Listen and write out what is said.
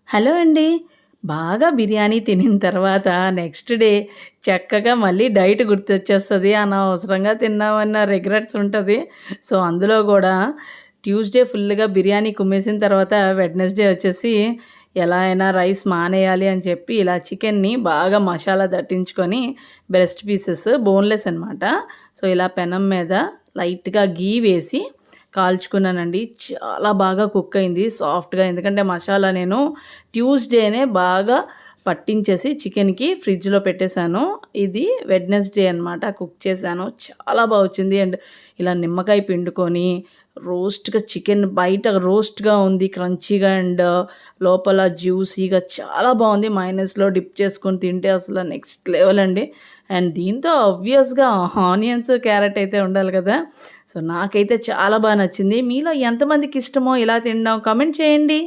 Hello అండి. బాగా బిర్యానీ తినిన తర్వాత నెక్స్ట్ డే చక్కగా మళ్ళీ డైట్ గుర్తొచ్చేస్తది. అనవసరంగా తిన్నామన్న రిగ్రెట్స్ ఉంటది. సో, అందులో గూడా ట్యూస్‌డే ఫుల్‌గా బిర్యానీ కుమ్మేసిన తర్వాత వెడ్నెస్‌డే వచ్చేసి ఎలా అయినా రైస్ మానేయాలి అని చెప్పి ఇలా చికెన్‌ని బాగా మసాలా దట్టించుకొని బ్రెస్ట్ పీసెస్ బోన్‌లెస్ అనమాట. సో, ఇలా పెనం మీద లైట్‌గా గీ వేసి కాల్చుకున్నానండి. చాలా బాగా కుక్ అయింది సాఫ్ట్‌గా. ఎందుకంటే మసాలా నేను ట్యూస్‌డేనే బాగా పట్టించేసి చికెన్‌కి ఫ్రిడ్జ్‌లో పెట్టేశాను. ఇది వెడ్నెస్‌డే అనమాట కుక్ చేశాను. చాలా బా వచ్చింది. అండ్ ఇలా నిమ్మకాయ పిండుకొని రోస్ట్‌గా చికెన్ బయట రోస్ట్‌గా ఉంది క్రంచీగా అండ్ లోపల జ్యూసీగా చాలా బావుంది. మయోనైస్‌లో డిప్ చేసుకొని తింటే అసలు నెక్స్ట్ లెవెల్ అండి. అండ్ దీంతో ఆబ్వియస్‌గా ఆనియన్స్, క్యారట్ అయితే ఉండాలి కదా! సో, నాకైతే చాలా బా నచ్చింది. మీలో ఎంతమందికి ఇష్టమో ఇలా తినడం కామెంట్ చేయండి.